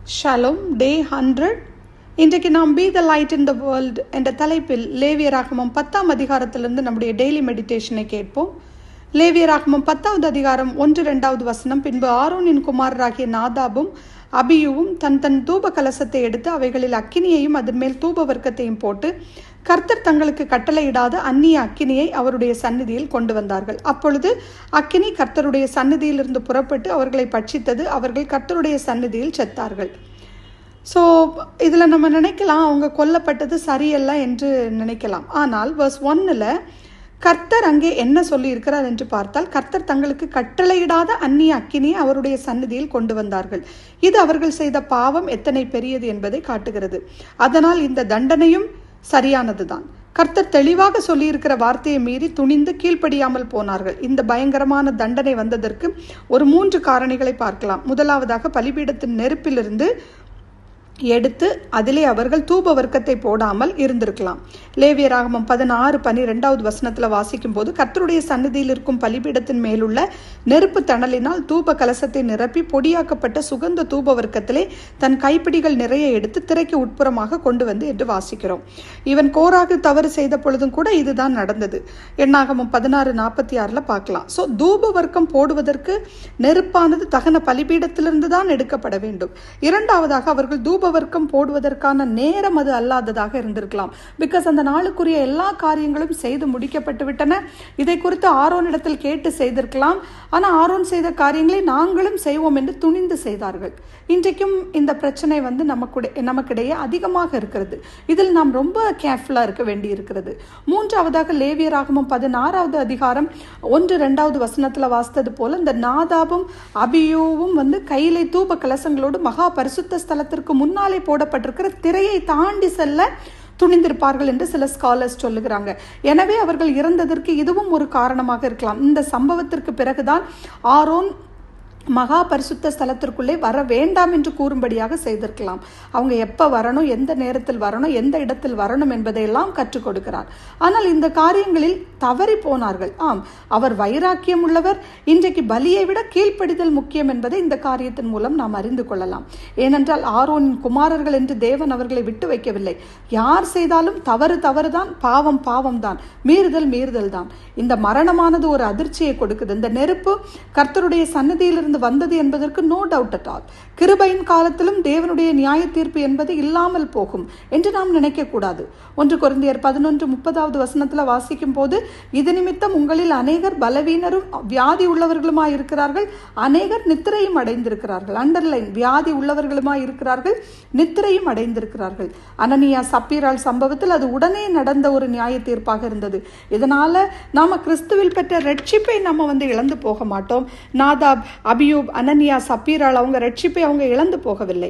Shalom டே 100. இன்றைக்கு நாம் be the light in the world என்ற தலைப்பில் லேவியராகமம் 10ஆம் அதிகாரத்திலிருந்து நம்முடைய டெய்லி மெடிடேஷனை கேட்போம். லேவியராகமம் 10வது அதிகாரம் 1-2 வசனம். பின்பு ஆரோனின் குமாரராகிய நாதாபும் அபியுவும் தன் தூப கலசத்தை எடுத்து அவைகளில் அக்கினியையும் அதன் மேல் தூப வர்க்கத்தையும் போட்டு கர்த்தர் தங்களுக்கு கட்டளையிடாத அந்நிய அக்கினியை அவருடைய சந்நிதியில் கொண்டு வந்தார்கள். அப்பொழுது அக்கினி கர்த்தருடைய சந்நிதியிலிருந்து புறப்பட்டு அவர்களை பட்சித்தது. அவர்கள் கர்த்தருடைய சந்நிதியில் செத்தார்கள். ஸோ இதில் நம்ம நினைக்கலாம் அவங்க கொல்லப்பட்டது சரியல்ல என்று நினைக்கலாம். ஆனால் verse 1ல் கர்த்தர் அங்கே என்ன சொல்லி இருக்கிறார் என்று பார்த்தால், கர்த்தர் தங்களுக்கு கட்டளையிடாத அந்நிய அக்கினியை அவருடைய சந்நிதியில் கொண்டு வந்தார்கள். இது அவர்கள் செய்த பாவம் எத்தனை பெரியது என்பதை காட்டுகிறது. அதனால் இந்த தண்டனையும் சரியானதுதான். கர்த்தர் தெளிவாக சொல்லியிருக்கிற வார்த்தையை மீறி துணிந்து கீழ்ப்படியாமல் போனார்கள். இந்த பயங்கரமான தண்டனை வந்ததற்கு ஒரு 3 காரணிகளை பார்க்கலாம். முதலாவதாக, பலிபீடத்தின் நெருப்பிலிருந்து எடுத்து அதிலே அவர்கள் தூப வர்க்கத்தை போடாமல் இருந்திருக்கலாம். லேவியராகமம் 16-12 வசனத்தில் வாசிக்கும் போது, கர்த்தருடைய சந்நிதியில் இருக்கும் பலிபீடத்தின் மேலுள்ள நெருப்பு தணலினால் தூப கலசத்தை நிரப்பி பொடியாக்கப்பட்ட சுகந்த தூப வர்க்கத்திலே தன் கைப்பிடிகள் நிறைய எடுத்து திரைக்கு உட்புறமாக கொண்டு வந்து என்று வாசிக்கிறோம். இவன் கோராகு தவறு செய்த பொழுதும் கூட இதுதான் நடந்தது. எண்ணாகமம் 16-46 பார்க்கலாம். ஸோ தூப வர்க்கம் போடுவதற்கு நெருப்பானது தகன பலிபீடத்திலிருந்து தான் எடுக்கப்பட வேண்டும். இரண்டாவதாக, அவர்கள் தூப வர்க்கம் போடுவதற்கான நேரம் அது அல்லாததாக இருந்திருக்கலாம். பிகாஸ் அந்த நாளுக்குரிய எல்லா காரியங்களும் செய்து முடிக்கப்பட்டு விட்டன. இதை குறித்து ஆரோனிடத்தில் கேட்டு செய்திருக்கலாம். ஆனால் ஆரோன் செய்த காரியங்களை நாங்களும் செய்வோம் என்று துணிந்து செய்தார்கள். இன்றைக்கும் இந்த பிரச்சனை நமக்கிடையே அதிகமாக இருக்கிறது. இதில் நாம் ரொம்ப கேர்ஃபுல்லாக இருக்க வேண்டி இருக்கிறது. மூன்றாவதாக, லேவியராகமம் 16வது அதிகாரம் 1-2 வசனத்தில் வாசித்தது போல இந்த நாதாபும் அபியூவும் கையிலே தூப கலசங்களோடு மகா பரிசுத்த ஸ்தலத்திற்கு முன்னாலே போடப்பட்டிருக்கிற திரையை தாண்டி செல்ல துணிந்திருப்பார்கள் என்று சில ஸ்காலர்ஸ் சொல்லுகிறாங்க. எனவே அவர்கள் இறந்ததற்கு இதுவும் ஒரு காரணமாக இருக்கலாம். இந்த சம்பவத்திற்கு பிறகுதான் ஆரோன் மகா பரிசுத்த ஸ்தலத்திற்குள்ளே வர வேண்டாம் என்று கூறும்படியாக செய்திருக்கலாம். அவங்க எப்போ வரணும், எந்த நேரத்தில் வரணும், எந்த இடத்தில் வரணும் என்பதையெல்லாம் கற்றுக் கொடுக்கிறார். ஆனால் இந்த காரியங்களில் தவறி போனார்கள். அவர் வைராக்கியம் உள்ளவர். இன்றைக்கு பலியை விட கீழ்ப்படிதல் முக்கியம் என்பதை இந்த காரியத்தின் மூலம் நாம் அறிந்து கொள்ளலாம். ஏனென்றால் ஆரோனின் குமாரர்கள் என்று தேவன் அவர்களை விட்டு வைக்கவில்லை. யார் செய்தாலும் தவறுதான், பாவம் தான், மீறுதல் தான். இந்த மரணமானது ஒரு அதிர்ச்சியை கொடுக்குது. இந்த நெருப்பு கர்த்தருடைய சன்னதியிலிருந்து வந்தது என்பதற்கு நோ டவுட் அட் ஆல். கிருபையின் காலத்திலும் தேவனுடைய நியாய தீர்ப்பு என்பது இல்லாமல் போகும் என்று நாம் நினைக்க கூடாது. 1 கொரிந்தியர் 11-30 வசனத்தில் வாசிக்கும் போது, இது நிமித்தம் உங்களில் அநேகர் பலவீனரும் வியாதி உள்ளவர்களுமாய் இருக்கிறார்கள், அநேகர் நித்திரையும் அடைந்திருக்கிறார்கள். அண்டர்லைன், வியாதி உள்ளவர்களுமாய் இருக்கிறார்கள், நித்திரையும் அடைந்திருக்கிறார்கள். அனனியா சப்பீராள் சம்பவத்தில் அது உடனே நடந்த ஒரு நியாய தீர்ப்பாக இருந்தது. இதனால நாம கிறிஸ்துவில் பெற்ற ரட்சிப்பை நம்ம இழந்து போக மாட்டோம். நாதாப், அபியூப், அனனியா, சப்பீராள் அவங்க ரட்சிப்பை அவங்க இழந்து போகவில்லை.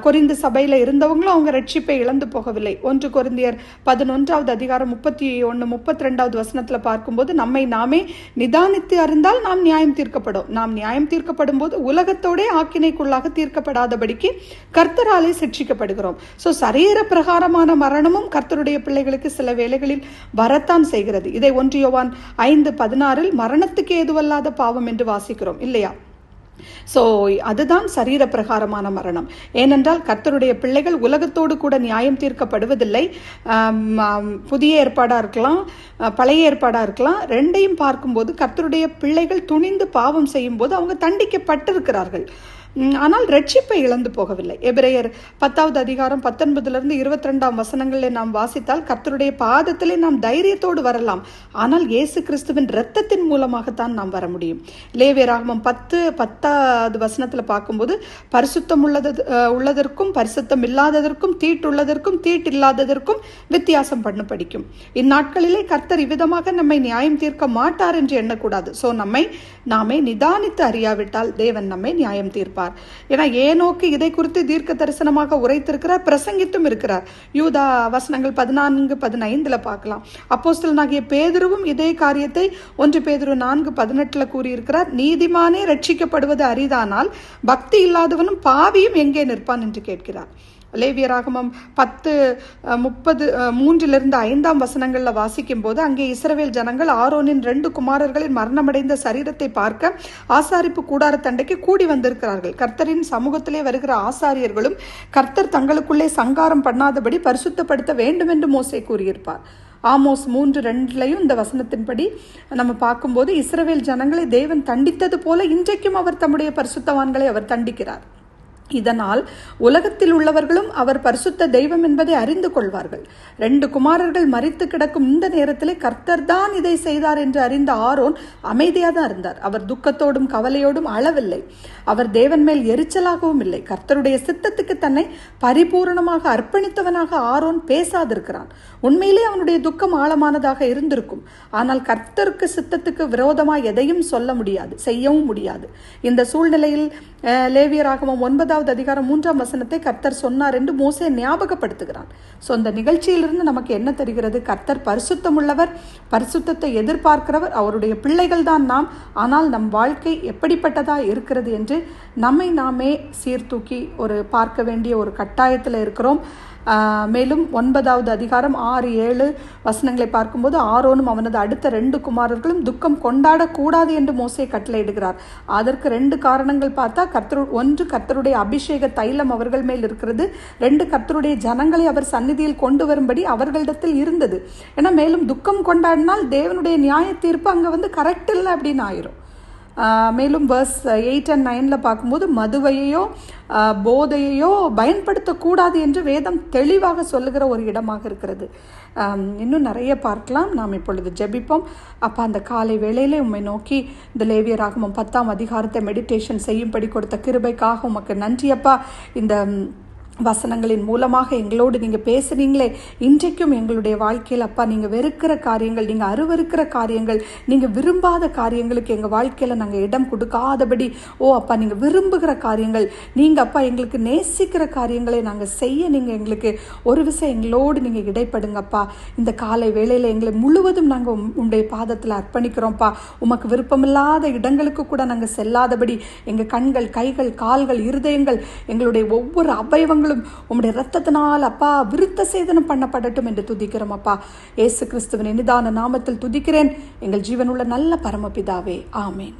கொரிந்து சபையில் இருந்தவங்களும் அவங்க ரட்சிப்பை இழந்து போகவில்லை. 1 கொரிந்தியர் 11வது அதிகாரம் 31-32 வசனத்தில் பார்க்கும்போது, நம்மை நாமே நிதானித்து அறிந்தால் நாம் நியாயம் தீர்க்கப்படும். நாம் நியாயம் தீர்க்கப்படும் போது உலகத்தோட ஆக்கினைக்குள்ளாக தீர்க்கப்படாதபடிக்கு கர்த்தராலே சிட்சிக்கப்படுகிறோம். ஸோ சரீர பிரகாரமான மரணமும் கர்த்தருடைய பிள்ளைகளுக்கு சில வேளைகளில் வரத்தான் செய்கிறது. இதை 1 யோவான் 5:16 மரணத்துக்கு ஏதுவல்லாத பாவம் என்று வாசிக்கிறோம் இல்லையா? ஸோ அதுதான் சரீர பிரகாரமான மரணம். ஏனென்றால் கர்த்தருடைய பிள்ளைகள் உலகத்தோடு கூட நியாயம் தீர்க்கப்படுவதில்லை. புதிய ஏற்பாடாக இருக்கலாம், பழைய ஏற்பாடாக இருக்கலாம். ரெண்டையும் பார்க்கும்போது கர்த்தருடைய பிள்ளைகள் துணிந்து பாவம் செய்யும் போது அவங்க தண்டிக்கப்பட்டிருக்கிறார்கள். ஆனால் ரட்சிப்பை இழந்து போகவில்லை. எபிரேயர் 10வது அதிகாரம் 19-22 வசனங்களில் நாம் வாசித்தால், கர்த்தருடைய பாதத்திலே நாம் தைரியத்தோடு வரலாம், ஆனால் இயேசு கிறிஸ்துவின் இரத்தத்தின் மூலமாகத்தான் நாம் வர முடியும். லேவியராகமம் 10-10 வசனத்தில் பார்க்கும்போது, பரிசுத்தம் உள்ளதற்கும் பரிசுத்தம் இல்லாததற்கும் தீட்டுள்ளதற்கும் தீட்டில்லாததற்கும் வித்தியாசம் பண்ண படிக்கும். இந்நாட்களிலே கர்த்தர் இவ்விதமாக நம்மை நியாயம் தீர்க்க மாட்டார் என்று எண்ணக்கூடாது. ஸோ நாமே நிதானித்து அறியாவிட்டால் தேவன் நம்மை நியாயம் தீர்ப்பார். ஏன்னா ஏனோக்கு இதை குறித்து தீர்க்க தரிசனமாக உரைத்திருக்கிறார், பிரசங்கித்தும் இருக்கிறார். யூதா வசனங்கள் 14-15 பார்க்கலாம். அப்போஸ்தலனாகிய பேதுருவும் இதே காரியத்தை 1 பேதுரு 4:18 கூறியிருக்கிறார். நீதிமானே ரட்சிக்கப்படுவது அரிதானால் பக்தி இல்லாதவனும் பாவியும் எங்கே நிற்பான் என்று கேட்கிறார். லேவியராகமம் 10:30-5 வாசிக்கும் போது அங்கே இஸ்ரவேல் ஜனங்கள் ஆரோனின் 2 குமாரர்களின் மரணமடைந்த சரீரத்தை பார்க்க ஆசாரிப்பு கூடார தண்டைக்கு கூடி வந்திருக்கிறார்கள். கர்த்தரின் சமூகத்திலே வருகிற ஆசாரியர்களும் கர்த்தர் தங்களுக்குள்ளே சங்காரம் பண்ணாதபடி பரிசுத்தப்படுத்த வேண்டும் என்று மோசே கூறியிருப்பார். ஆமோஸ் 3:2 இந்த வசனத்தின்படி நம்ம பார்க்கும்போது இஸ்ரவேல் ஜனங்களை தேவன் தண்டித்தது போல இன்றைக்கும் அவர் தம்முடைய பரிசுத்தவான்களை அவர் தண்டிக்கிறார். இதனால் உலகத்தில் உள்ளவர்களும் அவர் பரிசுத்த தெய்வம் என்பதை அறிந்து கொள்வார்கள். 2 குமாரர்கள் மரித்து கிடக்கும் இந்த நேரத்திலே கர்த்தர் தான் இதை செய்தார் என்று அறிந்த ஆரோன் அமைதியாக தான் இருந்தார். அவர் துக்கத்தோடும் கவலையோடும் அளவில்லை. அவர் தேவன் மேல் எரிச்சலாகவும் இல்லை. கர்த்தருடைய சித்தத்துக்கு தன்னை பரிபூர்ணமாக அர்ப்பணித்தவனாக ஆரோன் பேசாதிருக்கிறான். உண்மையிலே அவனுடைய துக்கம் ஆழமானதாக இருந்திருக்கும். ஆனால் கர்த்தருக்கு சித்தத்துக்கு விரோதமாக எதையும் சொல்ல முடியாது, செய்யவும் முடியாது. இந்த சூழ்நிலையில் லேவியராகமம் 9:3 கர்த்தர் சொன்னார் என்று மோசே ஞாபகப்படுத்துகிறான். ஸோ இந்த நிகழ்ச்சியிலிருந்து நமக்கு என்ன தெரிகிறது? கர்த்தர் பரிசுத்தம் உள்ளவர், பரிசுத்தத்தை எதிர்பார்க்கிறவர். அவருடைய பிள்ளைகள் தான் நாம். ஆனால் நம் வாழ்க்கை எப்படிப்பட்டதா இருக்கிறது என்று நம்மை நாமே சீர்தூக்கி பார்க்க வேண்டிய ஒரு கட்டாயத்தில் இருக்கிறோம். மேலும் 9:6-7 பார்க்கும்போது ஆரோனும் அவனது அடுத்த 2 குமாரர்களும் துக்கம் கொண்டாடக்கூடாது என்று மோசே கட்டளையிடுகிறார். அதற்கு 2 காரணங்கள் பார்த்தா, கர்த்தருடைய அபிஷேக தைலம் அவர்கள் மேல் இருக்கிறது. 2 கர்த்தருடைய ஜனங்களை அவர் சந்நிதியில் கொண்டு வரும்படி அவர்களிடத்தில் இருந்தது. ஏன்னா மேலும் துக்கம் கொண்டாடினால் தேவனுடைய நியாய தீர்ப்பு அங்கே கரெக்ட் இல்லை அப்படின்னு ஆயிரும். மேலும் verse 8 and 9 பார்க்கும்போது மதுவையோ போதையோ பயன்படுத்தக்கூடாது என்று வேதம் தெளிவாக சொல்லுகிற ஒரு இடமாக இருக்கிறது. இன்னும் நிறைய பார்க்கலாம். நாம் இப்பொழுது ஜெபிப்போம். அப்போ அந்த காலை வேளையிலே உம்மை நோக்கி இந்த லேவியராகமம் 10 மெடிடேஷன் செய்யும்படி கொடுத்த கிருபைக்காக உமக்கு நன்றி அப்பா. இந்த வசனங்களின் மூலமாக எங்களோடு நீங்கள் பேசுனீங்களே, இன்றைக்கும் எங்களுடைய வாழ்க்கையில் அப்பா நீங்கள் வெறுக்கிற காரியங்கள், நீங்கள் அருவருக்கிற காரியங்கள், நீங்கள் விரும்பாத காரியங்களுக்கு எங்கள் வாழ்க்கையில் நாங்கள் இடம் கொடுக்காதபடி அப்பா நீங்கள் விரும்புகிற காரியங்கள், நீங்கள் அப்பா எங்களுக்கு நேசிக்கிற காரியங்களை நாங்கள் செய்ய நீங்கள் எங்களுக்கு ஒரு விஷயம் எங்களோடு நீங்கள் இடைப்படுங்கப்பா. இந்த காலை வேளையில் எங்களை முழுவதும் நாங்கள் உங்களுடைய பாதத்தில் அர்ப்பணிக்கிறோம்ப்பா. உமக்கு விருப்பமில்லாத இடங்களுக்கு கூட நாங்கள் செல்லாதபடி எங்கள் கண்கள், கைகள், கால்கள், இருதயங்கள், எங்களுடைய ஒவ்வொரு அவயவங்களும் உம்முடைய இரத்தத்தினால் அப்பா விருத்த சேதனம் பண்ணப்படட்டும் என்று துதிக்கிறோம் அப்பா. இயேசு கிறிஸ்துவின் இனிதான நாமத்தில் துதிக்கிறேன் எங்கள் ஜீவனுள்ள நல்ல பரமபிதாவே, ஆமேன்.